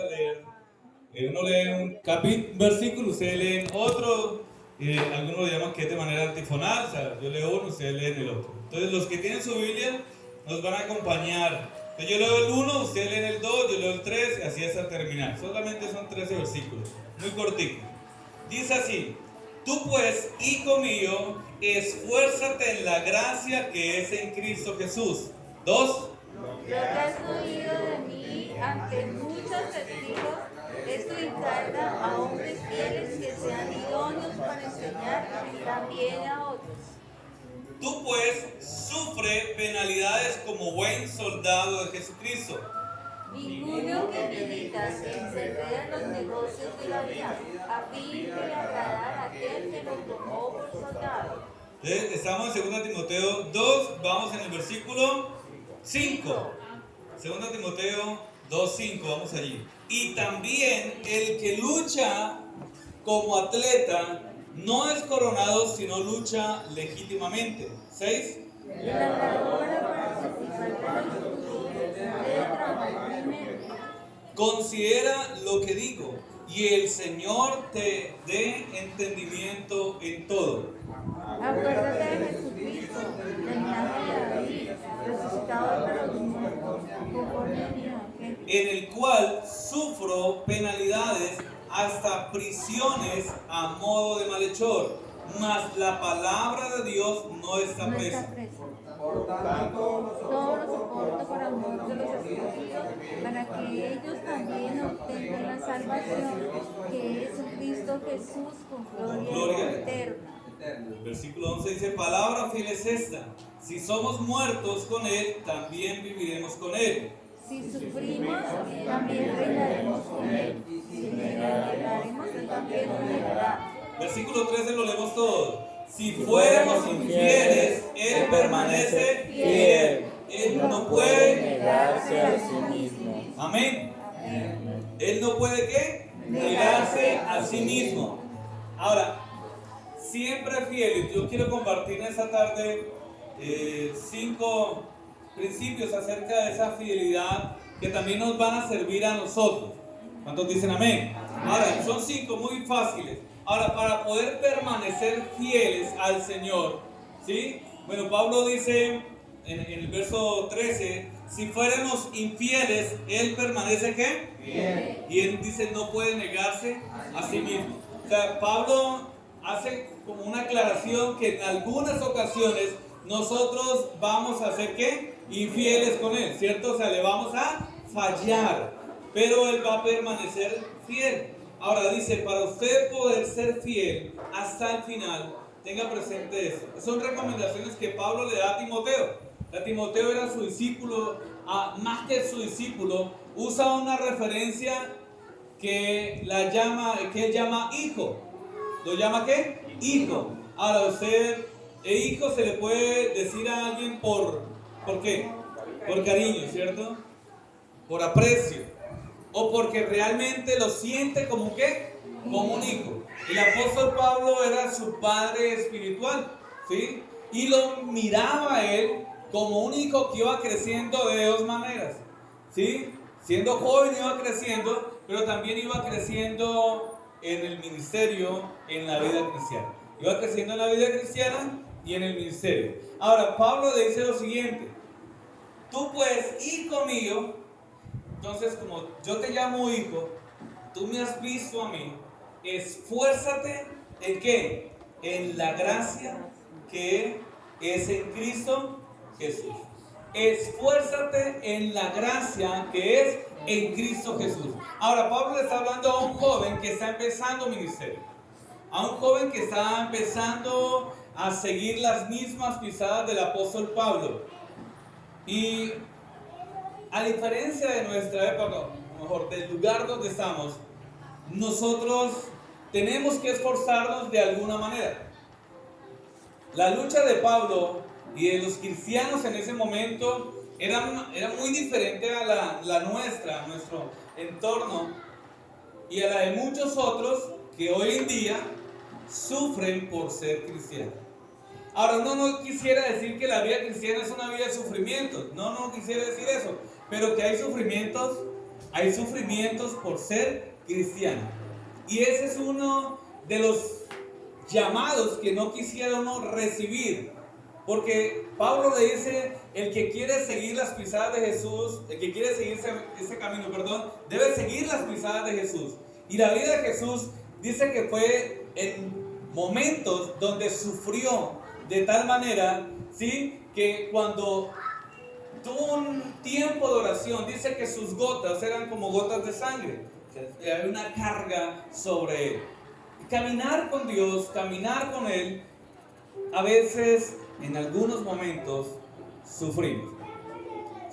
a leer. Uno lee un versículo, ustedes leen otro. Algunos lo llaman que es de manera antifonal. O sea, yo leo uno, ustedes leen el otro. Entonces, los que tienen su Biblia nos van a acompañar. Entonces, yo leo el 1, ustedes leen el 2, yo leo el 3, y así hasta terminar. Solamente son 13 versículos, muy cortitos. Dice así: tú pues, hijo mío, esfuérzate en la gracia que es en Cristo Jesús. 2. Lo que has oído de mí ante muchos testigos, esto encarga a hombres fieles que sean idóneos para enseñar también a otros. Tú pues sufre penalidades como buen soldado de Jesucristo. Ninguno que milita se encerré en los negocios de la vida, a fin de agradar a aquel que lo tomó por soldado. Entonces, estamos en 2 Timoteo 2, vamos en el versículo 5. 2 Timoteo 2:5, vamos allí. Y también el que lucha como atleta no es coronado, sino lucha legítimamente. 6. La labora para satisfacer el futuro debe trabajar primero. Considera lo que digo, y el Señor te dé entendimiento en todo. Acuérdate de Jesucristo, del linaje de David, resucitado de los muertos, conforme a mi ángel. En el cual sufro penalidades hasta prisiones a modo de malhechor, mas la palabra de Dios no está No presa. está preso. Todo lo soporto por amor de los escogidos, para que ellos también obtengan la salvación que es en Cristo Jesús con gloria eterna. El versículo 11 dice: palabra fiel es esta: si somos muertos con Él, también viviremos con Él. Si sufrimos, también reinaremos con Él. Si le alegraremos, Él también nos alegrará. Versículo 13 lo leemos todo. Si fuéramos infieles, Él permanece fiel. Él no puede negarse a sí mismo. Amén. Él no puede ¿qué? Negarse a sí mismo. Ahora, siempre fiel. Yo quiero compartir esta tarde 5 principios acerca de esa fidelidad que también nos van a servir a nosotros. ¿Cuántos dicen amén? Ahora, son 5 muy fáciles. Ahora, para poder permanecer fieles al Señor, ¿sí? Bueno, Pablo dice en el verso 13: si fuéramos infieles, Él permanece ¿qué? Fiel. Y Él dice: no puede negarse a sí mismo. O sea, Pablo hace como una aclaración que en algunas ocasiones nosotros vamos a ser ¿qué? Infieles con Él, ¿cierto? O sea, le vamos a fallar, pero Él va a permanecer fiel. Ahora dice: para usted poder ser fiel hasta el final, tenga presente eso. Son recomendaciones que Pablo le da a Timoteo. Timoteo era su discípulo, más que su discípulo, usa una referencia que él llama hijo. ¿Lo llama qué? Hijo. Ahora, usted, hijo se le puede decir a alguien ¿por qué? Por cariño, ¿cierto? Por aprecio. O porque realmente lo siente como ¿qué? Como un hijo. El apóstol Pablo era su padre espiritual, ¿sí? Y lo miraba a él como un hijo que iba creciendo de 2 maneras, ¿sí? Siendo joven iba creciendo, pero también iba creciendo en el ministerio, en la vida cristiana. Iba creciendo en la vida cristiana y en el ministerio. Ahora, Pablo le dice lo siguiente: tú pues, hijo mío, entonces como yo te llamo hijo, tú me has visto a mí, esfuérzate ¿en qué? En la gracia que es en Cristo Jesús. Esfuérzate en la gracia que es en Cristo Jesús. Ahora, Pablo le está hablando a un joven que está empezando ministerio, a un joven que está empezando a seguir las mismas pisadas del apóstol Pablo. Y a diferencia de nuestra época, mejor, del lugar donde estamos, nosotros tenemos que esforzarnos de alguna manera. La lucha de Pablo y de los cristianos en ese momento era muy diferente a la nuestra, a nuestro entorno, y a la de muchos otros que hoy en día sufren por ser cristianos. Ahora, uno no quisiera decir que la vida cristiana es una vida de sufrimientos, no quisiera decir eso, pero que hay sufrimientos, hay sufrimientos por ser cristiano. Y ese es uno de los llamados que no quisiera uno recibir. Porque Pablo le dice, el que quiere seguir las pisadas de Jesús, el que quiere seguir ese camino, debe seguir las pisadas de Jesús. Y la vida de Jesús dice que fue en momentos donde sufrió de tal manera, ¿sí?, que cuando tuvo un tiempo de oración, dice que sus gotas eran como gotas de sangre. O sea, hay una carga sobre él. Caminar con Dios, caminar con Él, a veces, en algunos momentos, sufrimos.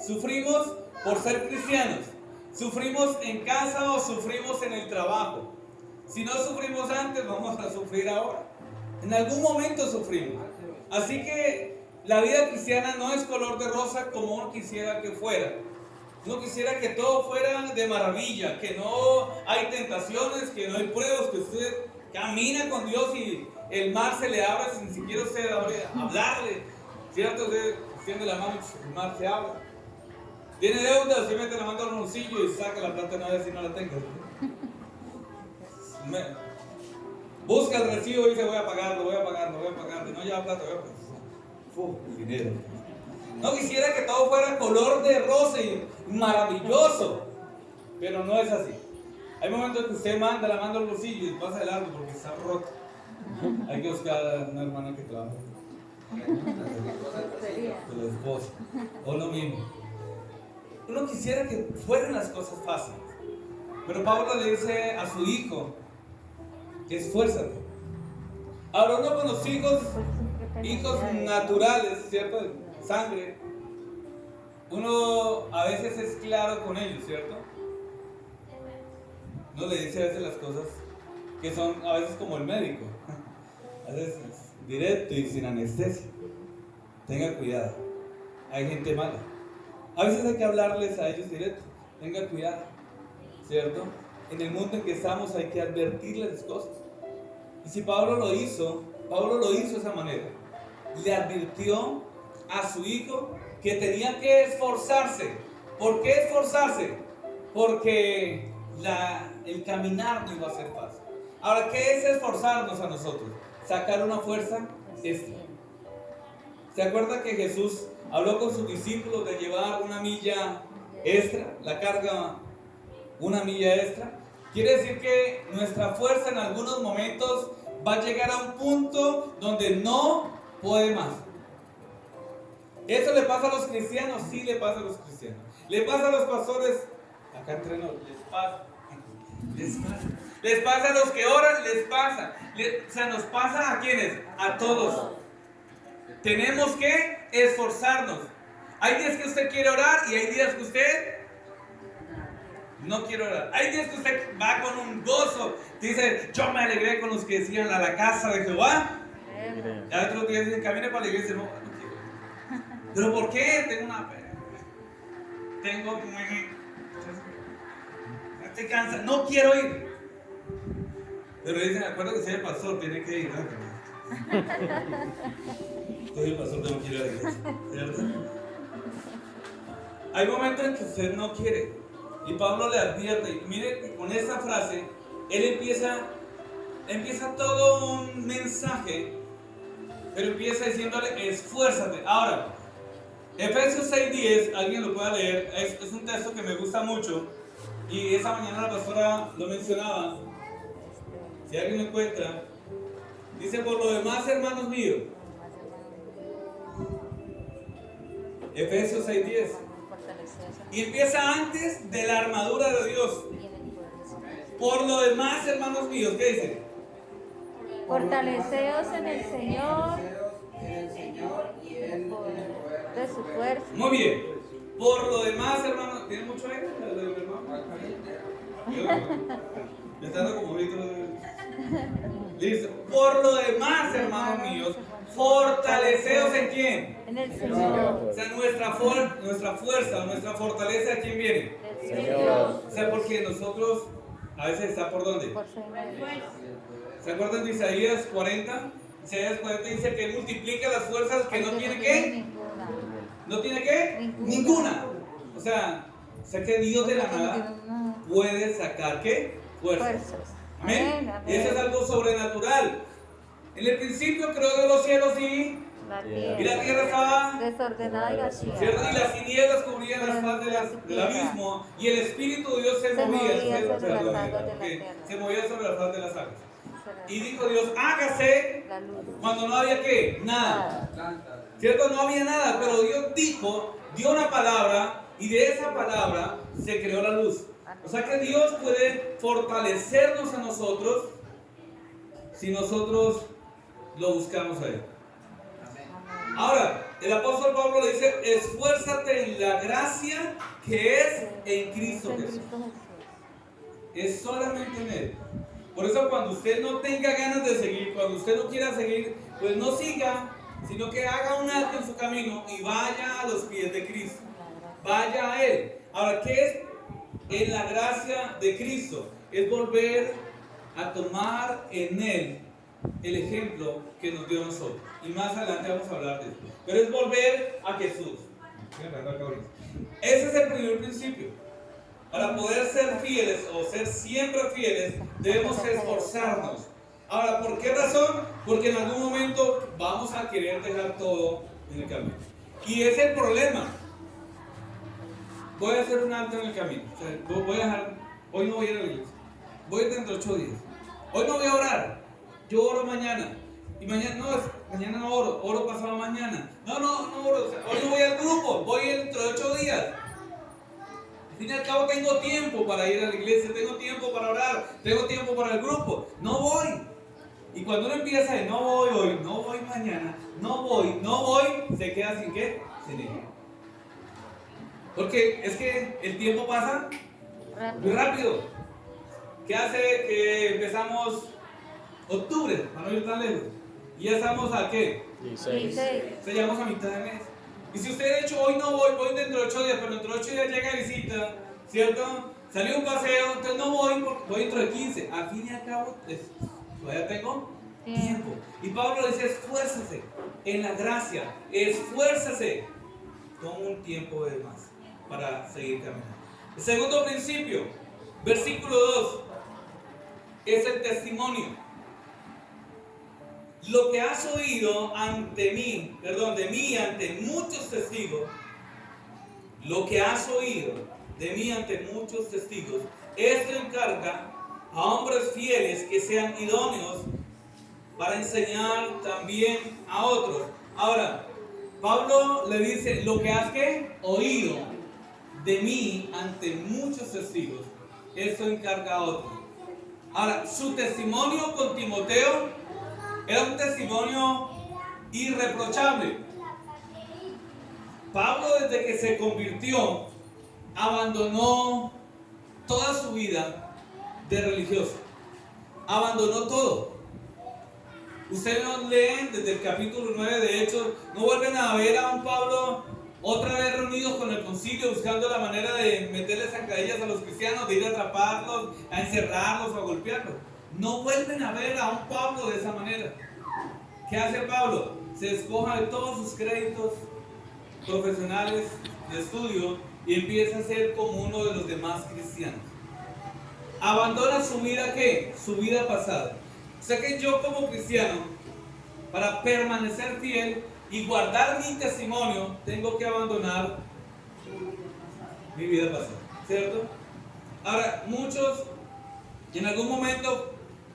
Sufrimos por ser cristianos. Sufrimos en casa o sufrimos en el trabajo. Si no sufrimos antes, vamos a sufrir ahora. En algún momento sufrimos. Así que la vida cristiana no es color de rosa como uno quisiera que fuera. Uno quisiera que todo fuera de maravilla, que no hay tentaciones, que no hay pruebas, que usted camina con Dios y el mar se le abre sin siquiera usted hablarle. ¿Cierto? Usted extiende la mano y el mar se abre. Tiene deuda, usted mete la mano al bolsillo y saca la plata una vez si no la tenga. Busca el recibo y dice voy a pagarlo. Y no lleva plata, el dinero. No quisiera que todo fuera color de rosa y maravilloso, pero no es así. Hay momentos que usted manda la mano al bolsillo y pasa de largo porque está roto. Hay que buscar a una hermana que trabaje. De la esposa. O lo mismo. Uno quisiera que fueran las cosas fáciles. Pero Pablo le dice a su hijo, esfuérzate. Ahora uno con los hijos naturales, ¿cierto? Sangre. Uno a veces es claro con ellos, ¿cierto? Uno le dice a veces las cosas que son a veces como el médico. A veces directo y sin anestesia. Tenga cuidado. Hay gente mala. A veces hay que hablarles a ellos directo. Tenga cuidado, ¿cierto? En el mundo en que estamos hay que advertirles las cosas. Y si Pablo lo hizo de esa manera. Le advirtió a su hijo que tenía que esforzarse. ¿Por qué esforzarse? Porque el caminar no iba a ser fácil. Ahora, ¿qué es esforzarnos a nosotros? Sacar una fuerza extra. ¿Se acuerda que Jesús habló con sus discípulos de llevar una milla extra? La carga, una milla extra. Quiere decir que nuestra fuerza en algunos momentos va a llegar a un punto donde no puede más. ¿Eso le pasa a los cristianos? Sí, le pasa a los cristianos. ¿Le pasa a los pastores? Acá entre nos, les pasa. Les pasa a los que oran, les pasa. O sea, nos pasa a quienes, a todos. Tenemos que esforzarnos. Hay días que usted quiere orar y hay días que usted no quiere orar. Hay días que usted va con un gozo. Dice, yo me alegré con los que decían a la casa de Jehová. Y a otros días dicen, camine para la iglesia. No quiero. ¿Pero por qué? Estoy cansado, no quiero ir. Pero dicen, acuerdo que soy el pastor, tiene que ir. Soy el pastor, tengo que ir a la iglesia, ¿cierto? Hay momentos en que usted no quiere. Y Pablo le advierte. Y mire, con esta frase, él empieza todo un mensaje, pero empieza diciéndole, esfuérzate. Ahora, Efesios 6:10, alguien lo pueda leer, es un texto que me gusta mucho. Y esa mañana la pastora lo mencionaba. Si alguien lo encuentra, dice, por lo demás, hermanos míos. Efesios 6:10. Y empieza antes de la armadura de Dios. Por lo demás, hermanos míos, ¿qué dice? Fortaleceos en el Señor y en el poder de su fuerza. Muy bien. Por lo demás, hermanos, ¿tiene mucho aire? Me está dando como grito. Listo. Por lo demás, hermanos míos, fortaleceos en quién? En el Señor. O sea, nuestra fuerza, nuestra fortaleza, ¿a quién viene? Señor. O sea, porque nosotros a veces está por dónde. Por Señor. ¿Se acuerdan de Isaías 40? Isaías 40 dice que Él multiplica las fuerzas que no tiene ¿qué? Ninguna. ¿No tiene qué? Ninguna. Ninguna. O sea, O sea que Dios de la Porque nada Dios no- puede sacar ¿qué? Fuerzas. Fuerzas. Amén. Amén, amén. Y eso es algo sobrenatural. En el principio creó de los cielos La y la tierra estaba, desordenada y vacía. ¿cierto? Y las tinieblas cubrían las faz del abismo y el Espíritu de Dios se movía sobre las aguas de la que tierra. se movía sobre la faz de las aguas. Y dijo Dios, hágase La luz. cuando no había ¿qué? Nada. ¿Cierto? No había nada, pero Dios dijo, dio una palabra y de esa palabra se creó la luz. O sea que Dios puede fortalecernos a nosotros si nosotros lo buscamos a Él. Ahora, el apóstol Pablo le dice, esfuérzate en la gracia que es en Cristo En Jesús. Cristo Jesús. Es solamente en Él. Por eso cuando usted no tenga ganas de seguir, cuando usted no quiera seguir, pues no siga, sino que haga un alto en su camino y vaya a los pies de Cristo. Vaya a Él. Ahora, ¿qué es en la gracia de Cristo? Es volver a tomar en Él el ejemplo que nos dio a nosotros. Y más adelante vamos a hablar de eso. Pero es volver a Jesús. Ese es el primer principio. Para poder ser fieles o ser siempre fieles, debemos esforzarnos. Ahora, ¿por qué razón? Porque en algún momento vamos a querer dejar todo en el camino. Y es el problema. Voy a hacer un alto en el camino. O sea, voy a dejar, hoy no voy a ir a la iglesia. Voy a ir dentro de 8 días. Hoy no voy a orar. Yo oro mañana. Y mañana mañana no oro, oro pasado mañana. No oro. O sea, hoy no voy al grupo, voy dentro de 8 días. Al fin y al cabo tengo tiempo para ir a la iglesia, tengo tiempo para orar, tengo tiempo para el grupo. No voy. Y cuando uno empieza a decir, no voy hoy, no voy mañana, no voy, se queda sin qué? Sin ir. Porque es que el tiempo pasa muy rápido. ¿Qué hace que empezamos octubre, para no ir tan lejos? Y ya estamos a ¿qué? 16. Llegamos a mitad de mes. Y si usted de hecho hoy no voy dentro de 8 días, pero dentro de 8 días llega visita, ¿cierto? Salió un paseo, entonces no voy, voy dentro de 15. Al fin y al cabo, todavía tengo tiempo. Y Pablo dice, esfuércese en la gracia, esfuércese. Toma un tiempo de más para seguir caminando. El segundo principio, versículo 2, es el testimonio. Lo que has oído de mí ante muchos testigos, lo que has oído de mí ante muchos testigos, esto encarga a hombres fieles que sean idóneos para enseñar también a otros. Ahora, Pablo le dice, lo que has oído de mí ante muchos testigos, esto encarga a otros. Ahora, su testimonio con Timoteo era un testimonio irreprochable. Pablo, desde que se convirtió, abandonó toda su vida de religioso. Abandonó todo. Ustedes nos leen desde el capítulo 9 de Hechos, no vuelven a ver a un Pablo otra vez reunidos con el concilio buscando la manera de meterles zancadillas a los cristianos, de ir a atraparlos, a encerrarlos o a golpearlos. No vuelven a ver a un Pablo de esa manera. ¿Qué hace Pablo? Se despoja de todos sus créditos profesionales de estudio y empieza a ser como uno de los demás cristianos. Abandona su vida, ¿qué? Su vida pasada. O sea que yo como cristiano, para permanecer fiel y guardar mi testimonio, tengo que abandonar mi vida pasada, ¿cierto? Ahora, muchos en algún momento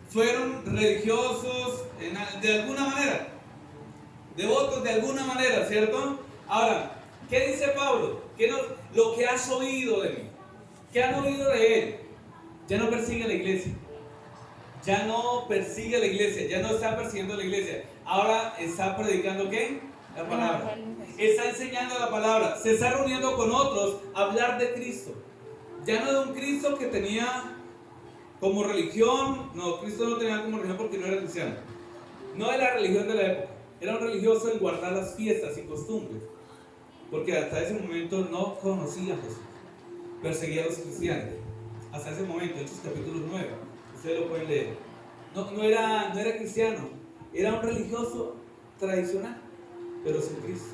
fueron religiosos de alguna manera, devotos de alguna manera, ¿cierto? Ahora, ¿qué dice Pablo? Lo que has oído de mí. ¿Qué han oído de él? Ya no persigue a la iglesia. Ya no persigue a la iglesia, ya no está persiguiendo a la iglesia. Ahora está predicando ¿qué? La palabra. Está enseñando la palabra. Se está reuniendo con otros a hablar de Cristo. Ya no de un Cristo que tenía como religión. No, Cristo no tenía como religión porque no era cristiano. No de la religión de la época. Era un religioso en guardar las fiestas y costumbres. Porque hasta ese momento no conocía a Jesús. Perseguía a los cristianos. Hasta ese momento, Hechos capítulo 9. Ustedes lo pueden leer. No era cristiano. Era un religioso tradicional, pero sin Cristo.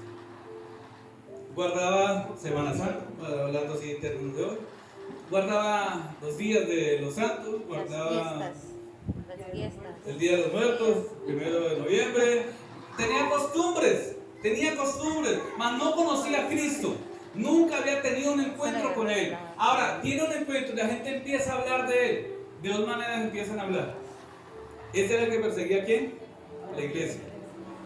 guardaba Semana Santa, hablando así en términos de hoy, guardaba los días de los santos, guardaba las fiestas. el Día de los Muertos, 1 de noviembre, tenía costumbres, mas no conocía a Cristo, nunca había tenido un encuentro con Él. Ahora, tiene un encuentro y la gente empieza a hablar de Él, de dos maneras empiezan a hablar. Este era el que perseguía ¿a quién? La iglesia.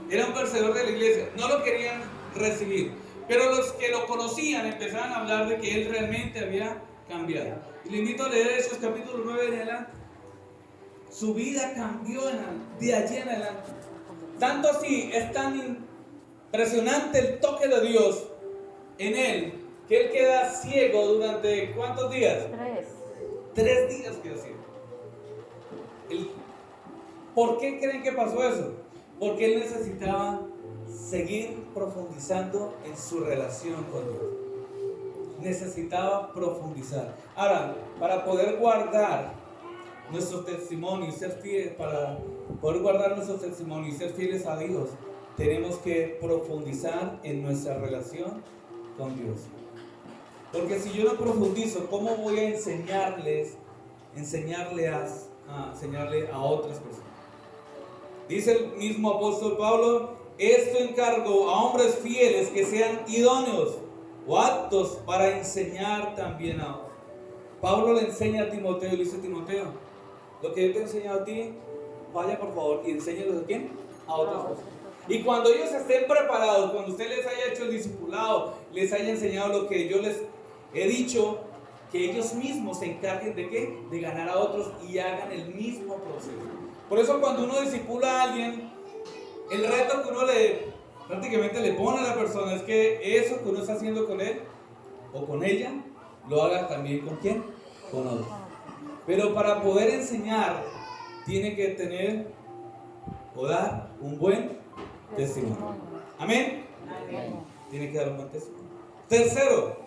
Era un perseguidor de la iglesia, no lo querían recibir, pero los que lo conocían empezaban a hablar de que Él realmente había cambiado. Y le invito a leer Hechos capítulo 9 en adelante. Su vida cambió de allí en adelante. Tanto así, es tan impresionante el toque de Dios en él, que él queda ciego durante ¿cuántos días? 3 días queda ciego. ¿Por qué creen que pasó eso? Porque él necesitaba seguir profundizando en su relación con Dios. Necesitaba profundizar. Ahora, para poder guardar nuestro testimonio y ser fieles, para poder guardar nuestro testimonio y ser fieles a Dios, tenemos que profundizar en nuestra relación con Dios. Porque si yo no profundizo, ¿cómo voy a enseñarle a otras personas? Dice el mismo apóstol Pablo: esto encargo a hombres fieles que sean idóneos o aptos para enseñar también a otros. Pablo le enseña a Timoteo y le dice: Timoteo, lo que yo te he enseñado a ti, vaya por favor y enséñalos a quién, a otras personas. Y cuando ellos estén preparados, cuando usted les haya hecho el discipulado, les haya enseñado lo que yo les he dicho, que ellos mismos se encarguen de ¿qué? De ganar a otros y hagan el mismo proceso. Por eso cuando uno discipula a alguien, el reto que uno prácticamente le pone a la persona es que eso que uno está haciendo con él o con ella, lo haga también ¿con quién? Con otros. Pero para poder enseñar, tiene que tener o dar un buen testimonio. ¿Amén? Amén. Tiene que dar un buen testimonio. Tercero,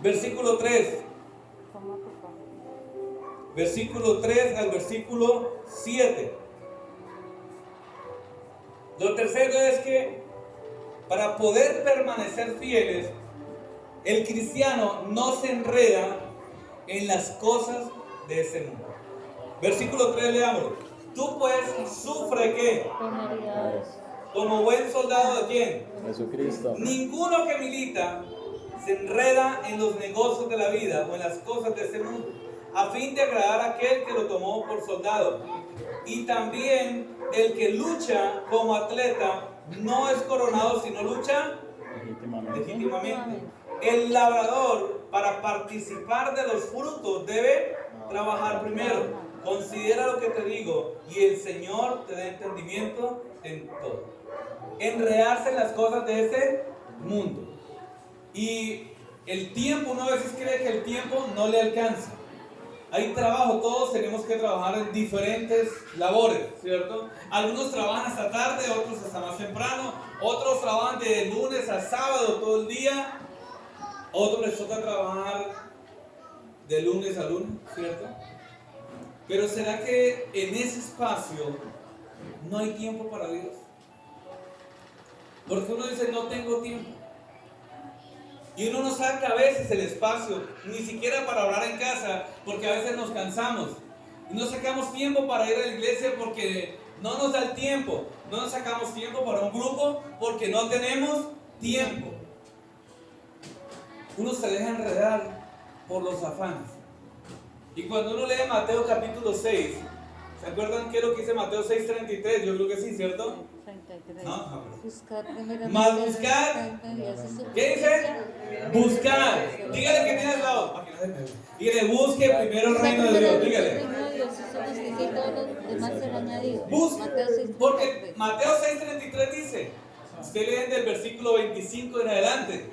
versículo 3. Versículo 3 al versículo 7. Lo tercero es que para poder permanecer fieles, el cristiano no se enreda en las cosas de este mundo. Versículo 3, leamos. Tú pues sufre ¿qué? Como buen soldado de ¿quién? Jesucristo. Ninguno que milita se enreda en los negocios de la vida o en las cosas de este mundo, a fin de agradar a aquel que lo tomó por soldado. Y también el que lucha como atleta no es coronado, sino lucha legítimamente. El labrador, para participar de los frutos, debe trabajar primero. Considera lo que te digo, y el Señor te dé entendimiento en todo. Enredarse en las cosas de este mundo. Y el tiempo, uno a veces cree que el tiempo no le alcanza. Hay trabajo, todos tenemos que trabajar en diferentes labores, ¿cierto? Algunos trabajan hasta tarde, otros hasta más temprano, otros trabajan de lunes a sábado todo el día, otros les toca trabajar de lunes a lunes, ¿cierto? Pero ¿será que en ese espacio no hay tiempo para Dios? Porque uno dice, no tengo tiempo. Y uno no saca a veces el espacio, ni siquiera para orar en casa, porque a veces nos cansamos. Y no sacamos tiempo para ir a la iglesia porque no nos da el tiempo. No nos sacamos tiempo para un grupo porque no tenemos tiempo. Uno se deja enredar por los afanes. Y cuando uno lee Mateo capítulo 6, ¿se acuerdan qué es lo que dice Mateo 6:33? Yo creo que sí, ¿cierto? 33. No. Más buscar. ¿Qué dice? Buscar. Dígale que tiene al lado. Dígale, busque primero el reino de Dios. Dígale. Busque. Porque Mateo 6:33 dice, usted lee del versículo 25 en adelante.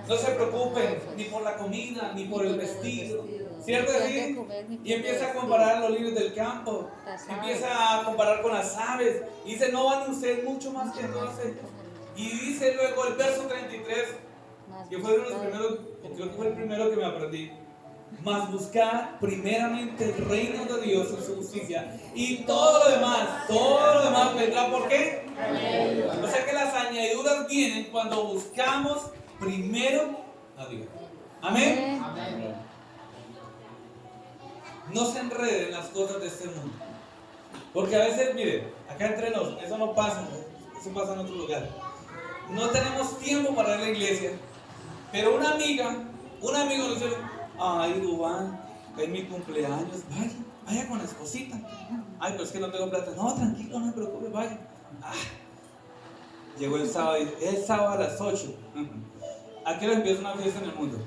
No se preocupen ni por la comida, ni por el vestido. ¿Cierto así? Y empieza a comparar los lirios del campo. Empieza a comparar con las aves. Y dice, no van ustedes mucho más que entonces. Y dice luego el verso 33, que fue uno de los primeros, creo que fue el primero que me aprendí. mas buscar primeramente el reino de Dios y su justicia, y todo lo demás vendrá. ¿Por qué? O sea que las añadiduras vienen cuando buscamos primero a Dios. Amén. No se enreden en las cosas de este mundo, porque a veces, miren, acá entre nosotros, eso no pasa, eso pasa en otro lugar. No tenemos tiempo para ir a la iglesia, pero un amigo nos dice: ay, Dubán, es mi cumpleaños, vaya con la esposita. Ay, pero es que no tengo plata. No, tranquilo, no me preocupes, vaya. Llegó el sábado, es sábado a las 8. ¿A qué hora empieza una fiesta en el mundo?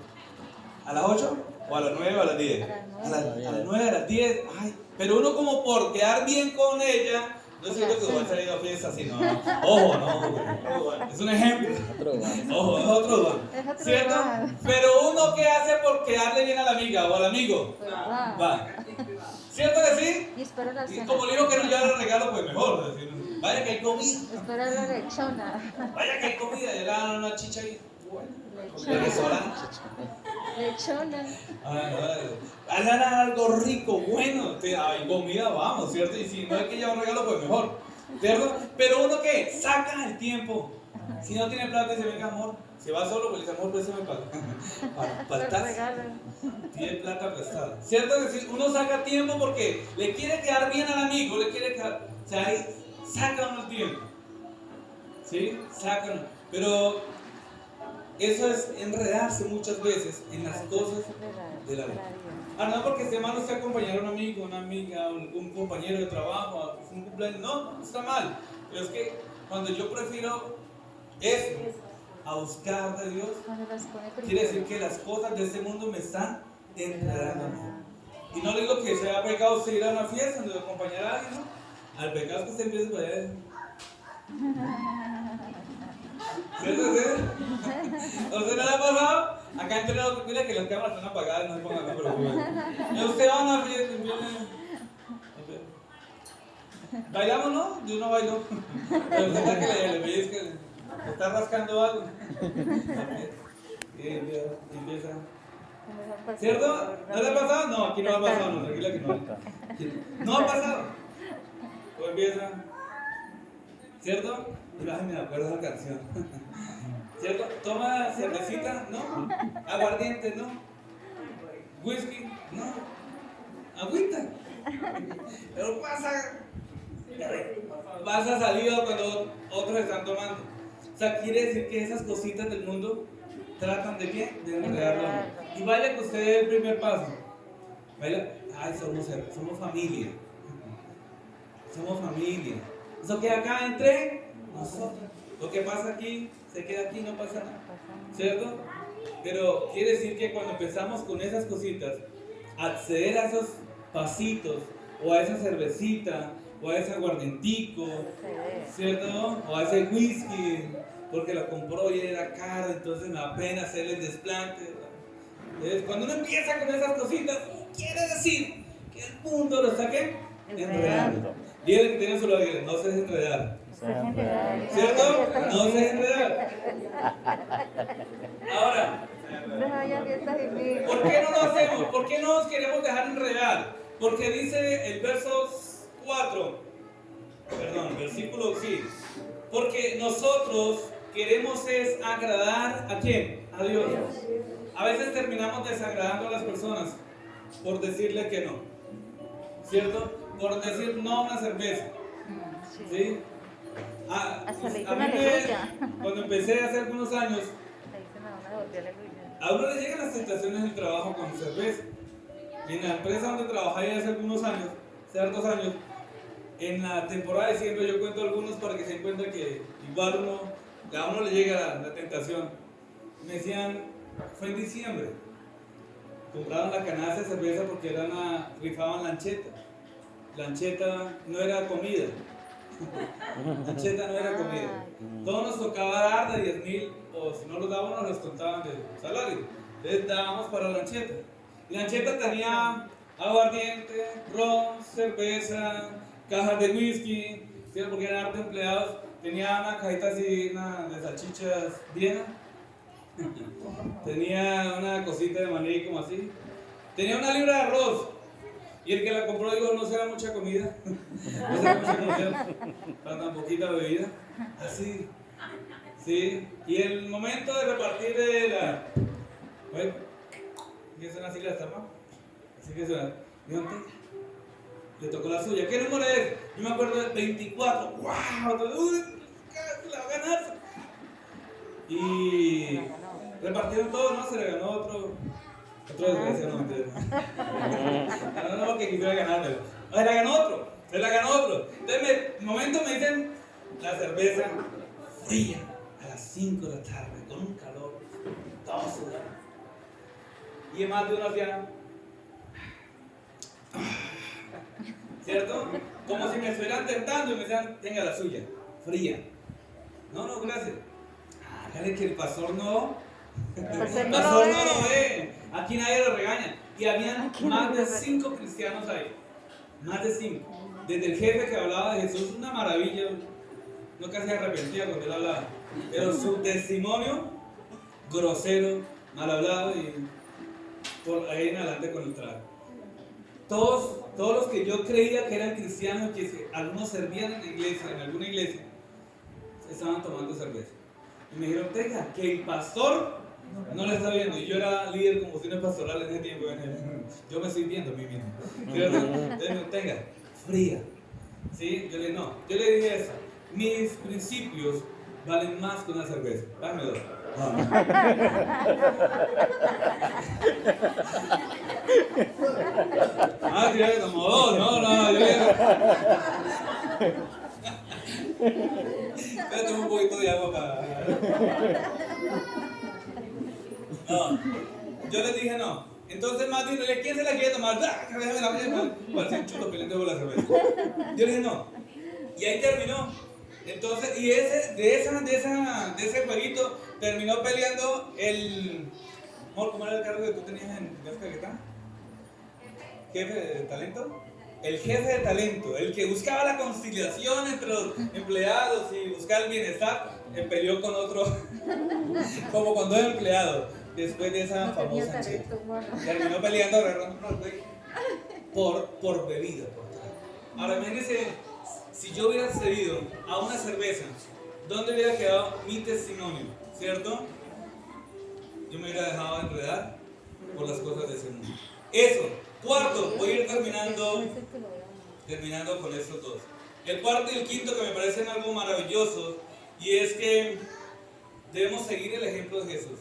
¿A las 8? ¿O a las 9 o a las 10? A las 9, a las 10. Ay, pero uno como por quedar bien con ella, no es cierto que va a salir a fiesta así, no. Ojo, no. Es un ejemplo. Ojo, es otro don. ¿Cierto? Pero uno que hace por quedarle bien a la amiga o al amigo. Va. ¿Cierto que sí? Y espero la Y cena. como le digo que no lleva el regalo, pues mejor. Decir, vaya que hay comida. Espero la lechona. Vaya que hay comida. Y le dan una chicha ahí. Lechona. Venezolana. Lechona. Hagan algo rico, bueno. Hay comida, vamos, ¿cierto? Y si no hay que llevar un regalo, pues mejor, ¿cierto? Pero uno que saca el tiempo. Si no tiene plata, dice: venga, amor. Si va solo, pues dice: amor, préstame para el taxi. Tiene plata prestada. ¿Cierto que si uno saca tiempo porque le quiere quedar bien al amigo, le quiere quedar. O sea, ahí saca uno el tiempo. ¿Sí? Saca uno. Pero eso es enredarse muchas veces en las cosas de la vida. No porque esté mal usted acompañar a un amigo, una amiga, un compañero de trabajo, un cumpleaños. No está mal. Pero es que cuando yo prefiero eso a buscar de Dios, quiere decir que las cosas de este mundo me están enredando. Y no digo que sea pecado usted ir a una fiesta donde acompañar a alguien, ¿no? Al pecado es que usted empiece para allá. ¿Cierto? ¿A usted no le ha pasado? Acá entre nosotros, mira que las cámaras están apagadas, no se pongan, no se preocupen. Y usted va a una fiesta y viene. ¿Bailamos, no? Yo no bailo. Pero usted que le veis que está rascando algo. Y empieza. ¿Cierto? ¿No le ha pasado? No, aquí no ha pasado, no, tranquila que no. No ha pasado. O empieza. ¿Cierto? Y ay, me acuerdo de la canción. ¿Cierto? Toma cervecita, ¿no? Aguardiente, ¿no? Whisky, ¿no? Agüita. Pero pasa salido cuando otros están tomando. O sea, quiere decir que esas cositas del mundo tratan de qué? De enredarlo. Y vaya que usted dé el primer paso. Vaya, ay, somos familia. Somos familia. Eso queda acá entre nosotros. Lo que pasa aquí, se queda aquí, no pasa nada. ¿Cierto? Pero quiere decir que cuando empezamos con esas cositas, acceder a esos pasitos, o a esa cervecita, o a ese aguardientico, ¿cierto? O a ese whisky, porque lo compró y era caro, entonces me da pena hacerle el desplante. Entonces, cuando uno empieza con esas cositas, quiere decir que el mundo lo está ¿qué? Enredando. Dígale que tiene su lado, no se deje enredar. ¿Cierto? No se deje enredar. Ahora, ¿por qué no lo hacemos? ¿Por qué no nos queremos dejar enredar? Porque dice el versículo, sí. Porque nosotros queremos es agradar ¿a quién? A Dios. A veces terminamos desagradando a las personas por decirle que no. ¿Cierto? Por decir no a una cerveza. ¿Sí? Cuando empecé hace algunos años, a uno le llegan las tentaciones del trabajo con cerveza. Y en la empresa donde trabajé hace algunos años, hace hartos años, en la temporada de diciembre yo cuento algunos para que se den cuenta que igual a uno le llega la tentación. Me decían, fue en diciembre, compraban la canasta de cerveza porque rifaban lancheta. Lancheta no era comida. Lancheta no era comida. Todos nos tocaba dar de 10,000, o si no los dábamos, nos contaban de salario. Entonces dábamos para lancheta. Lancheta tenía aguardiente, ron, cerveza, cajas de whisky, ¿sí? Porque eran hartos empleados. Tenía una cajita así, de salchichas Viena. Tenía una cosita de maní como así. Tenía una libra de arroz. Y el que la compró dijo, no será mucha comida. No será mucha comida para tan poquita bebida. Así. Sí. Y el momento de repartir de la... Bueno, ¿qué son así las tapas? Así que suena. Le tocó la suya. ¿Qué número es? Yo me acuerdo del 24. ¡Wow! ¡Uy! La va a ganar. Y repartieron todo, ¿no? Se le ganó otro desgraciado, no mentira. No, que quisiera ganármelo. Se la ganó otro. Entonces, un momento me dicen la cerveza fría a las 5 de la tarde, con un calor, todo sudado. Y además de uno hacía, ¿cierto? Como si me estuvieran tentando y me decían, tenga la suya, fría. No, gracias. Hágale que el pastor no. El pastor no lo ve. Aquí nadie lo regaña. Y habían más de 5 cristianos ahí. Más de 5. Desde el jefe que hablaba de Jesús, una maravilla. No casi arrepentía cuando él hablaba. Pero su testimonio, grosero, mal hablado y por ahí en adelante con el trago. Todos los que yo creía que eran cristianos, que algunos servían en la iglesia, en alguna iglesia, estaban tomando cerveza. Y me dijeron, tenga, que el pastor no lo está viendo. Y yo era líder con cuestiones pastorales en ese tiempo. Yo me estoy viendo a mí mismo. Entonces, tenga, fría. ¿Sí? Yo le dije, no. Yo le dije eso. Mis principios valen más que una cerveza. Dame dos. Tira que como dos. No. Yo le dije, voy a tomar un poquito de agua para... No, yo les dije no. Entonces Martín, ¿quién se la quiere tomar? Déjame la mía, parece un chulo peleando por la cerveza. Yo le dije no. Y ahí terminó. Entonces, y de ese jueguito terminó peleando el... ¿Cómo era el cargo que tú tenías en Caquetá? ¿Jefe de talento? El jefe de talento, el que buscaba la conciliación entre los empleados y buscaba el bienestar, peleó con otro, como con 2 empleados, después de esa famosa chica. Terminó peleando por bebida. Ahora, imagínense, si yo hubiera cedido a una cerveza, ¿dónde hubiera quedado mi testimonio? ¿Cierto? Yo me hubiera dejado enredar por las cosas de ese mundo. Eso. Cuarto, voy a ir terminando con estos dos. El cuarto y el quinto que me parecen algo maravilloso, y es que debemos seguir el ejemplo de Jesús.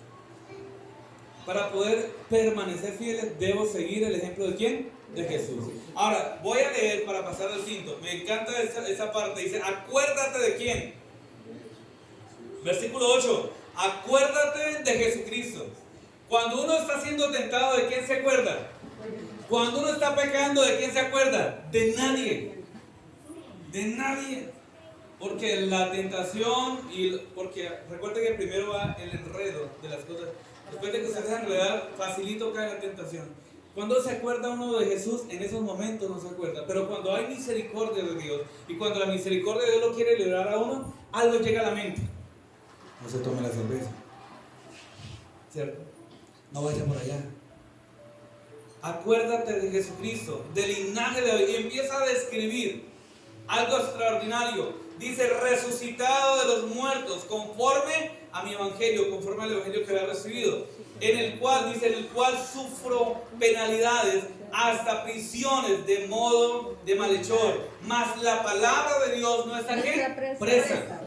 Para poder permanecer fieles, debo seguir el ejemplo de ¿quién? De Jesús. Ahora, voy a leer para pasar al quinto. Me encanta esa parte. Dice, acuérdate de quién. Versículo 8. Acuérdate de Jesucristo. Cuando uno está siendo tentado, ¿de quién se acuerda? Cuando uno está pecando, ¿de quién se acuerda? De nadie. De nadie. Porque la tentación, porque recuerden que primero va el enredo de las cosas. Después de que se deja enredar, facilito cae la tentación. Cuando se acuerda uno de Jesús, en esos momentos no se acuerda. Pero cuando hay misericordia de Dios, y cuando la misericordia de Dios lo quiere librar a uno, algo llega a la mente. No se tome la cerveza. ¿Cierto? No vaya por allá. Acuérdate de Jesucristo, del linaje de David, y empieza a describir algo extraordinario. Dice, resucitado de los muertos, conforme a mi evangelio, conforme al evangelio que había recibido, en el cual sufro penalidades, hasta prisiones de modo de malhechor, mas la palabra de Dios no está ¿qué? Presa.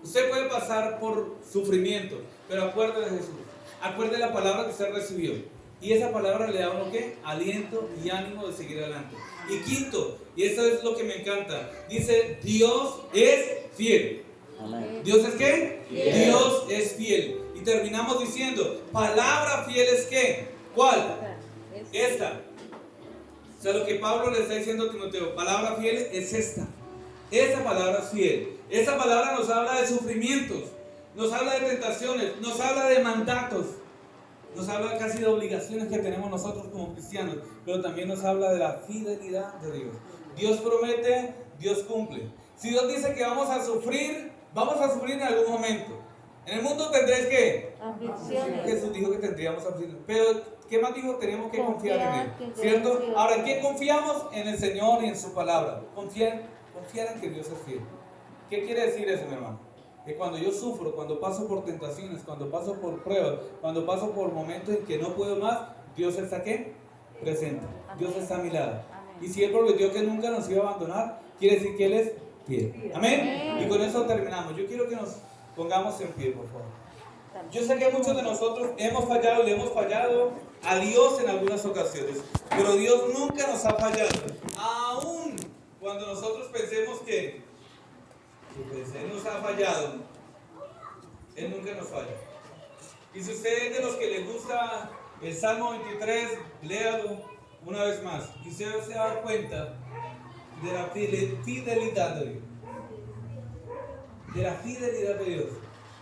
Usted puede pasar por sufrimiento, pero acuérdate de Jesús, acuérdate de la palabra que usted recibió. Y esa palabra le da a uno ¿qué? Aliento y ánimo de seguir adelante. Y quinto, y esto es lo que me encanta, dice, Dios es fiel. Amén. ¿Dios es qué? Fiel. Dios es fiel. Y terminamos diciendo, palabra fiel es ¿qué? ¿Cuál? Esta. O sea, lo que Pablo le está diciendo a Timoteo, palabra fiel es esta. Esa palabra es fiel. Esa palabra nos habla de sufrimientos, nos habla de tentaciones, nos habla de mandatos. Nos habla casi de obligaciones que tenemos nosotros como cristianos, pero también nos habla de la fidelidad de Dios. Dios promete, Dios cumple. Si Dios dice que vamos a sufrir en algún momento. En el mundo tendréis ¿qué? Aflicciones. Jesús dijo que tendríamos aflicciones. Pero ¿qué más dijo? Tenemos que confiar en Él, que ¿cierto? Dios. Ahora, ¿en qué confiamos? En el Señor y en su palabra. Confiar en que Dios es fiel. ¿Qué quiere decir eso, mi hermano? Que cuando yo sufro, cuando paso por tentaciones, cuando paso por pruebas, cuando paso por momentos en que no puedo más, Dios está ¿qué? Presente. Dios está a mi lado. Y si Él prometió que nunca nos iba a abandonar, quiere decir que Él es fiel. Amén. Y con eso terminamos. Yo quiero que nos pongamos en pie, por favor. Yo sé que muchos de nosotros hemos fallado, le hemos fallado a Dios en algunas ocasiones, pero Dios nunca nos ha fallado. Aún cuando nosotros pensemos que pues, Él nos ha fallado, Él nunca nos falla. Y si usted es de los que les gusta el Salmo 23, léalo una vez más. Y usted se va a dar cuenta de la fidelidad de Dios. De la fidelidad de Dios.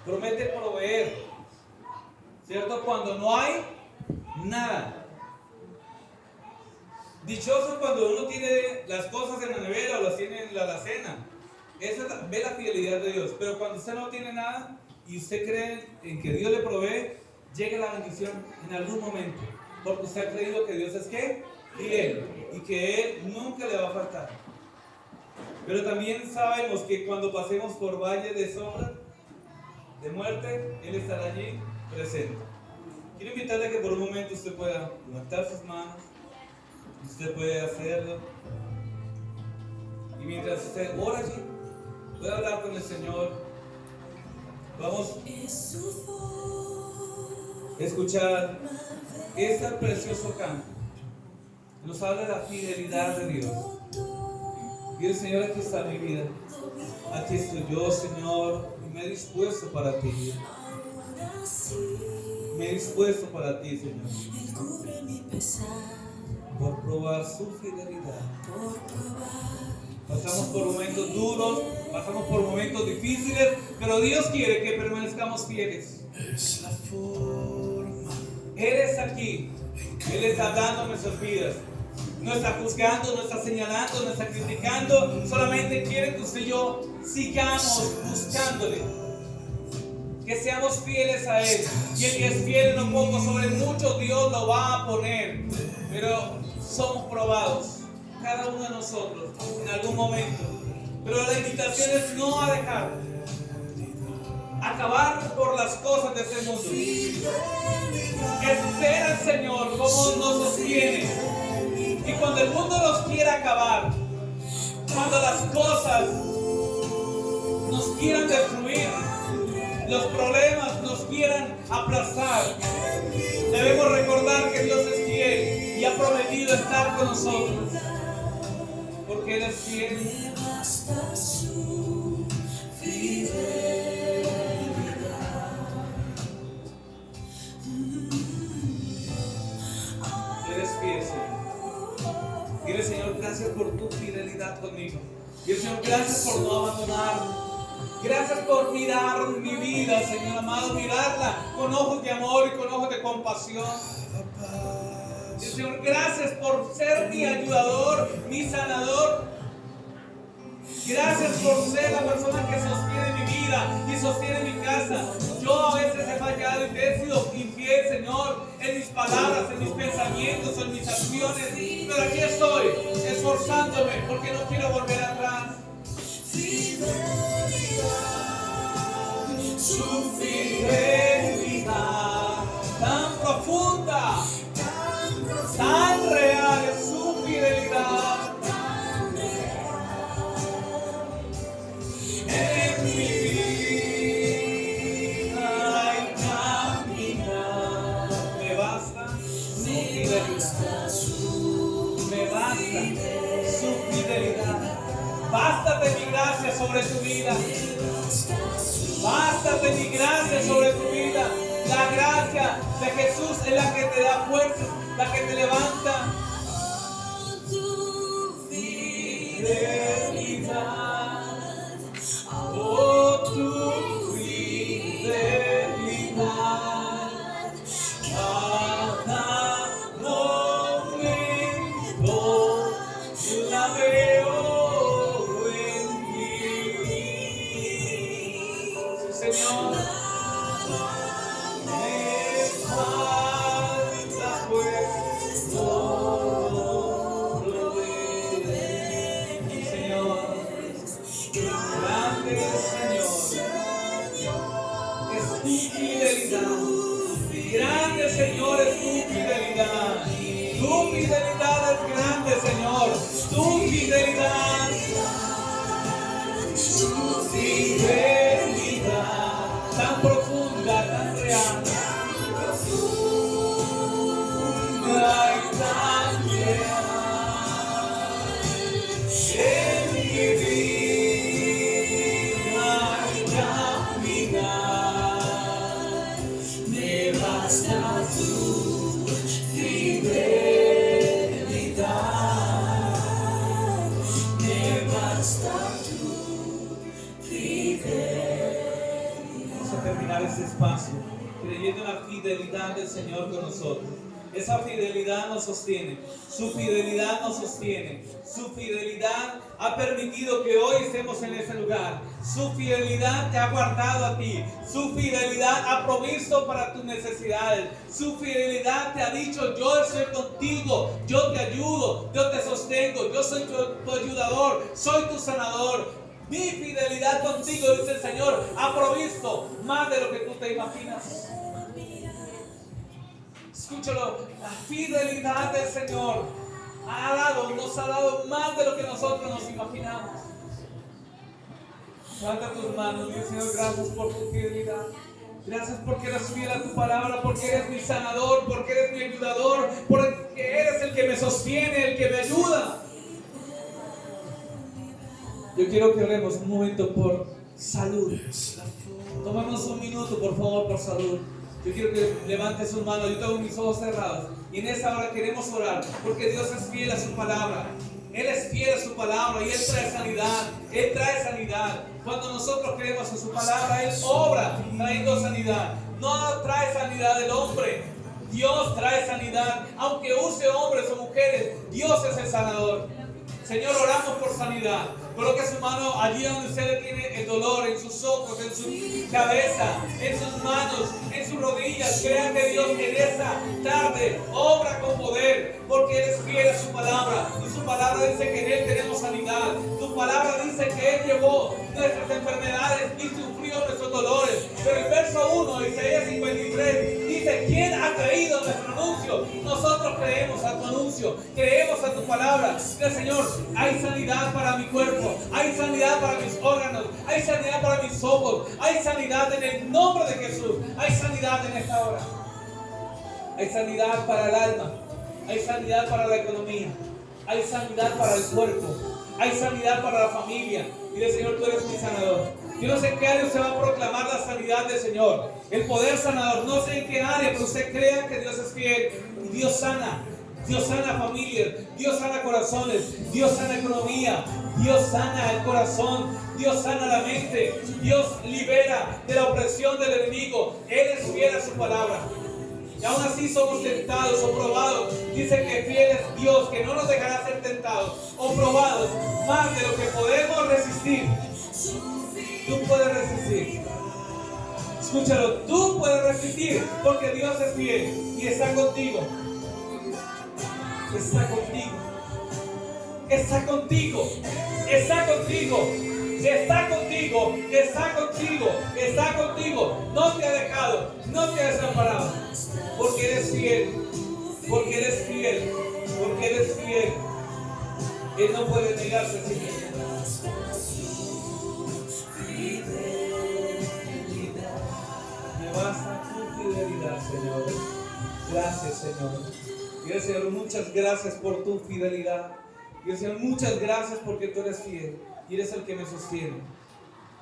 Promete proveer, ¿cierto? Cuando no hay nada. Dichoso cuando uno tiene las cosas en la nevera o las tiene en la alacena. Esa ve la fidelidad de Dios. Pero cuando usted no tiene nada y usted cree en que Dios le provee, llega la bendición en algún momento. Porque usted ha creído que Dios es ¿qué? Fiel. Y que Él nunca le va a faltar. Pero también sabemos que cuando pasemos por valle de sombra, de muerte, Él estará allí presente. Quiero invitarle a que por un momento usted pueda levantar sus manos, usted puede hacerlo, y mientras usted ora allí, puede hablar con el Señor. Vamos a escuchar este precioso canto que nos habla de la fidelidad de Dios. Y el Señor, aquí está mi vida, aquí estoy yo, Señor. Me he dispuesto para ti. Me he dispuesto para ti, Señor. Por probar su fidelidad. Pasamos por momentos duros, pasamos por momentos difíciles, pero Dios quiere que permanezcamos fieles. Él está aquí. Él está dando nuestras vidas. No está juzgando, no está señalando, no está criticando. Solamente quiere que usted y yo sigamos buscándole. Que seamos fieles a Él. Y Él es fiel en lo poco, sobre mucho Dios lo va a poner. Pero somos probados, cada uno de nosotros, en algún momento. Pero la invitación es no a dejar. Acabar por las cosas de este mundo. Espera al Señor como nos sostiene. Y cuando el mundo nos quiera acabar, cuando las cosas nos quieran destruir, los problemas nos quieran aplastar, debemos recordar que Dios es fiel y ha prometido estar con nosotros, porque Él es fiel. Eres fiel, Señor. Dile, Señor, gracias por tu fidelidad conmigo. Dile, Señor, gracias por no abandonarme. Gracias por mirar mi vida, Señor amado, mirarla con ojos de amor y con ojos de compasión. Dile, Señor, gracias por ser mi ayudador, mi sanador. Gracias por ser la persona que sostiene mi vida y sostiene mi casa. Yo a veces he fallado y te he sido infiel, Señor, en mis palabras, en mis pensamientos, en mis acciones. Pero aquí estoy, esforzándome porque no quiero volver atrás. Su fidelidad tan profunda, tan real es su fidelidad. En mi vida y caminar me basta su fidelidad. Me basta su fidelidad. Bástate mi gracia sobre tu vida. Bástate mi gracia sobre tu vida. La gracia de Jesús es la que te da fuerza, la que te levanta. Fidelidad, oh tu fidelidad, cada momento yo la veo en ti, Señor. Me falta haces paso, creyendo en la fidelidad del Señor con nosotros. Esa fidelidad nos sostiene, su fidelidad nos sostiene, su fidelidad ha permitido que hoy estemos en ese lugar, su fidelidad te ha guardado a ti, su fidelidad ha provisto para tus necesidades, su fidelidad te ha dicho: yo estoy contigo, yo te ayudo, yo te sostengo, yo soy tu ayudador, soy tu sanador. Mi fidelidad contigo, dice el Señor, ha provisto más de lo que tú te imaginas. Escúchalo, la fidelidad del Señor nos ha dado más de lo que nosotros nos imaginamos. Levanta tus manos, Dios Señor, gracias por tu fidelidad. Gracias porque eres fiel a tu palabra, porque eres mi sanador, porque eres mi ayudador, porque eres el que me sostiene, el que me ayuda. Yo quiero que oremos un momento por salud. Tomemos un minuto, por favor, por salud. Yo quiero que levante sus manos. Yo tengo mis ojos cerrados. Y en esta hora queremos orar, porque Dios es fiel a su palabra. Él es fiel a su palabra y Él trae sanidad. Él trae sanidad. Cuando nosotros creemos en su palabra, Él obra trayendo sanidad. No trae sanidad del hombre. Dios trae sanidad. Aunque use hombres o mujeres, Dios es el sanador. Señor, oramos por sanidad. Coloque su mano allí donde usted tiene el dolor, en sus ojos, en su cabeza, en sus manos, en sus rodillas. Crean que Dios en esta tarde obra con poder, porque Él es fiel a su palabra. Y su palabra dice que en Él tenemos sanidad. Tu palabra dice que Él llevó nuestras enfermedades y sufrió nuestros dolores. Pero el verso 1 de Isaías 53 dice: ¿quién ha creído nuestro anuncio? Nosotros creemos a tu anuncio, creemos a tu palabra. Dice: Señor, hay sanidad para mi cuerpo, hay sanidad para mis órganos, hay sanidad para mis ojos, hay sanidad en el nombre de Jesús, hay sanidad en esta hora. Hay sanidad para el alma, hay sanidad para la economía, hay sanidad para el cuerpo, hay sanidad para la familia. Dile: Señor, tú eres mi sanador. Yo no sé en qué área usted va a proclamar la sanidad del Señor, el poder sanador. No sé en qué área, pero usted crea que Dios es fiel y Dios sana. Dios sana familias, Dios sana corazones, Dios sana economía, Dios sana el corazón, Dios sana la mente, Dios libera de la opresión del enemigo. Él es fiel a su palabra. Y aún así somos tentados o probados. Dice que fiel es Dios, que no nos dejará ser tentados o probados más de lo que podemos resistir. Tú puedes resistir. Escúchalo, tú puedes resistir, porque Dios es fiel y está contigo. Está contigo. Está contigo. Está contigo. Está contigo. Está contigo. Está contigo. No te ha dejado. No te ha desamparado. Porque eres fiel. Porque eres fiel. Porque eres fiel. Él no puede negarse a sí mismo. Me basta tu fidelidad, Señor. Gracias, Señor. Dios, Señor, muchas gracias por tu fidelidad. Dios, Señor, muchas gracias porque tú eres fiel y eres el que me sostiene.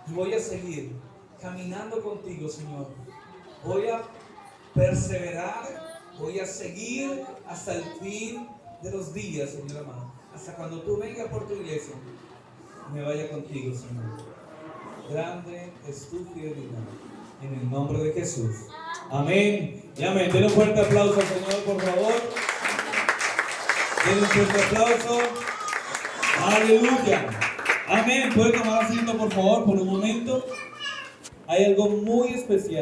Y voy a seguir caminando contigo, Señor. Voy a perseverar, voy a seguir hasta el fin de los días, Señor amado. Hasta cuando tú vengas por tu iglesia, me vaya contigo, Señor. Grande es tu fidelidad. En el nombre de Jesús. Amén y amén. Denle un fuerte aplauso al Señor, por favor. Denle un fuerte aplauso. Aleluya. Amén. Puede tomar asiento, por favor, por un momento. Hay algo muy especial.